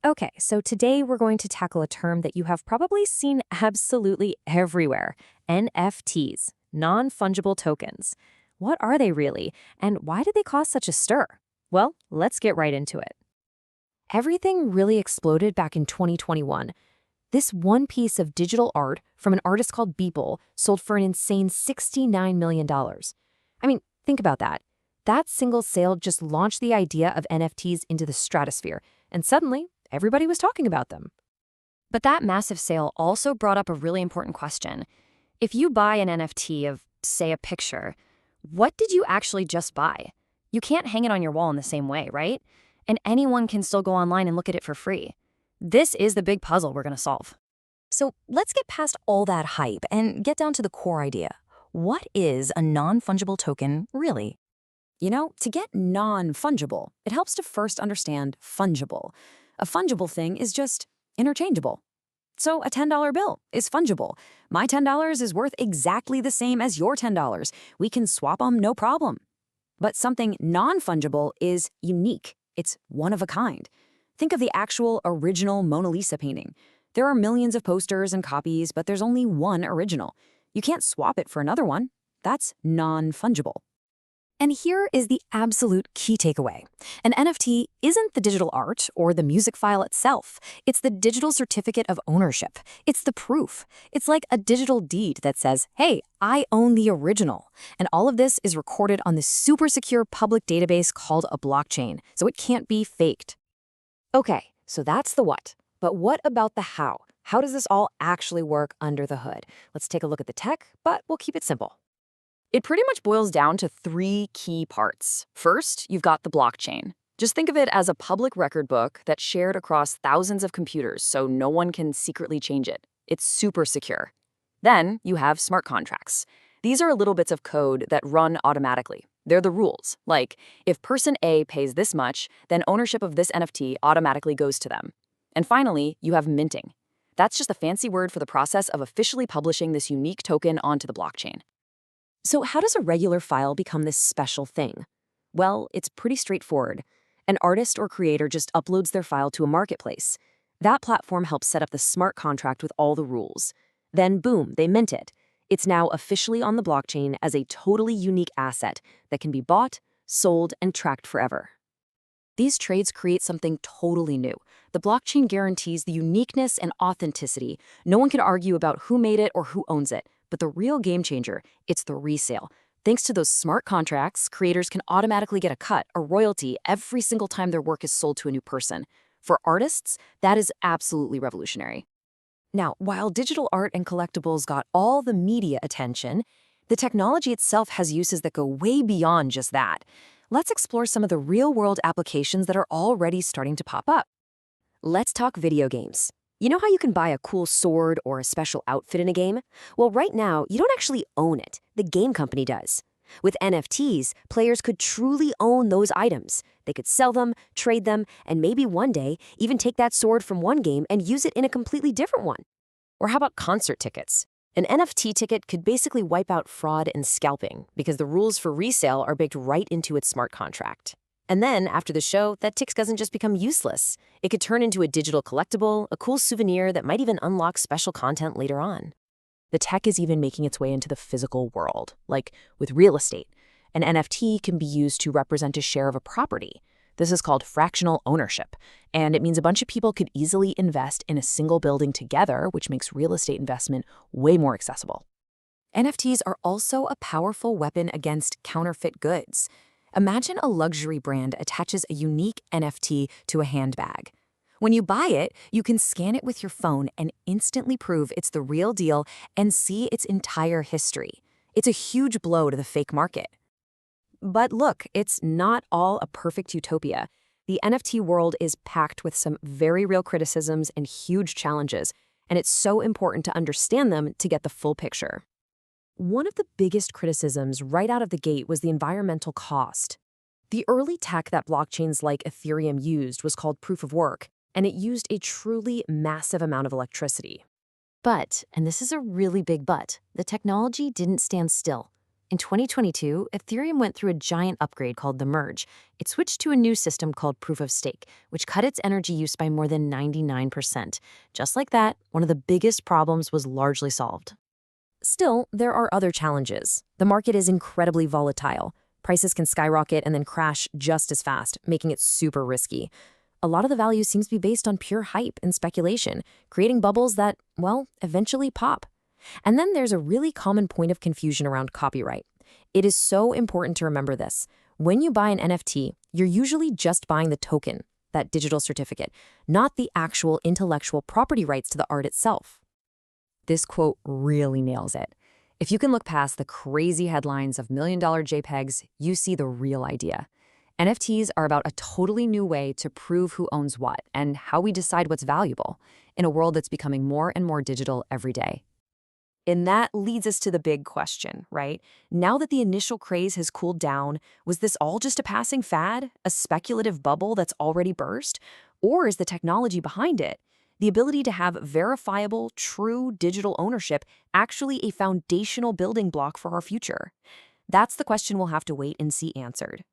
Okay, so today we're going to tackle a term that you have probably seen absolutely everywhere: NFTs, non fungible tokens. What are they really, and why did they cause such a stir? Well, let's get right into it. Everything really exploded back in 2021. This one piece of digital art from an artist called Beeple sold for an insane $69 million. I mean, think about that. That single sale just launched the idea of NFTs into the stratosphere, and suddenly, everybody was talking about them. But that massive sale also brought up a really important question. If you buy an NFT of, say, a picture, what did you actually just buy? You can't hang it on your wall in the same way, right? And anyone can still go online and look at it for free. This is the big puzzle we're going to solve. So let's get past all that hype and get down to the core idea. What is a non-fungible token really? To get non-fungible, it helps to first understand fungible. A fungible thing is just interchangeable. So a $10 bill is fungible. My $10 is worth exactly the same as your $10. We can swap them, no problem. But something non-fungible is unique. It's one of a kind. Think of the actual original Mona Lisa painting. There are millions of posters and copies, but there's only one original. You can't swap it for another one. That's non-fungible. And here is the absolute key takeaway. An NFT isn't the digital art or the music file itself. It's the digital certificate of ownership. It's the proof. It's like a digital deed that says, hey, I own the original. And all of this is recorded on this super secure public database called a blockchain, so it can't be faked. Okay, so that's the what. But what about the how? How does this all actually work under the hood? Let's take a look at the tech, but we'll keep it simple. It pretty much boils down to three key parts. First, you've got the blockchain. Just think of it as a public record book that's shared across thousands of computers so no one can secretly change it. It's super secure. Then you have smart contracts. These are little bits of code that run automatically. They're the rules. Like, if person A pays this much, then ownership of this NFT automatically goes to them. And finally, you have minting. That's just a fancy word for the process of officially publishing this unique token onto the blockchain. So how does a regular file become this special thing? Well, it's pretty straightforward. An artist or creator just uploads their file to a marketplace. That platform helps set up the smart contract with all the rules. Then boom, they mint it. It's now officially on the blockchain as a totally unique asset that can be bought, sold, and tracked forever. These trades create something totally new. The blockchain guarantees the uniqueness and authenticity. No one can argue about who made it or who owns it. But the real game changer, it's the resale. Thanks to those smart contracts, creators can automatically get a cut, a royalty, every single time their work is sold to a new person. For artists, that is absolutely revolutionary. Now, while digital art and collectibles got all the media attention, the technology itself has uses that go way beyond just that. Let's explore some of the real-world applications that are already starting to pop up. Let's talk video games. You know how you can buy a cool sword or a special outfit in a game? Well, right now, you don't actually own it. The game company does. With NFTs, players could truly own those items. They could sell them, trade them, and maybe one day even take that sword from one game and use it in a completely different one. Or how about concert tickets? An NFT ticket could basically wipe out fraud and scalping because the rules for resale are baked right into its smart contract. And then, after the show, that ticket doesn't just become useless. It could turn into a digital collectible, a cool souvenir that might even unlock special content later on. The tech is even making its way into the physical world, like with real estate. An NFT can be used to represent a share of a property. This is called fractional ownership, and it means a bunch of people could easily invest in a single building together, which makes real estate investment way more accessible. NFTs are also a powerful weapon against counterfeit goods. Imagine a luxury brand attaches a unique NFT to a handbag. When you buy it, you can scan it with your phone and instantly prove it's the real deal and see its entire history. It's a huge blow to the fake market. But look, it's not all a perfect utopia. The NFT world is packed with some very real criticisms and huge challenges, and it's so important to understand them to get the full picture. One of the biggest criticisms right out of the gate was the environmental cost. The early tech that blockchains like Ethereum used was called proof of work, and it used a truly massive amount of electricity. But, and this is a really big but, the technology didn't stand still. In 2022, Ethereum went through a giant upgrade called the Merge. It switched to a new system called Proof of Stake, which cut its energy use by more than 99%. Just like that, one of the biggest problems was largely solved. Still, there are other challenges. The market is incredibly volatile. Prices can skyrocket and then crash just as fast, making it super risky. A lot of the value seems to be based on pure hype and speculation, creating bubbles that, well, eventually pop. And then there's a really common point of confusion around copyright. It is so important to remember this. When you buy an NFT, you're usually just buying the token, that digital certificate, not the actual intellectual property rights to the art itself. This quote really nails it. If you can look past the crazy headlines of million-dollar JPEGs, you see the real idea. NFTs are about a totally new way to prove who owns what and how we decide what's valuable in a world that's becoming more and more digital every day. And that leads us to the big question, right? Now that the initial craze has cooled down, was this all just a passing fad, a speculative bubble that's already burst? Or is the technology behind it, the ability to have verifiable, true digital ownership, actually a foundational building block for our future? That's the question we'll have to wait and see answered.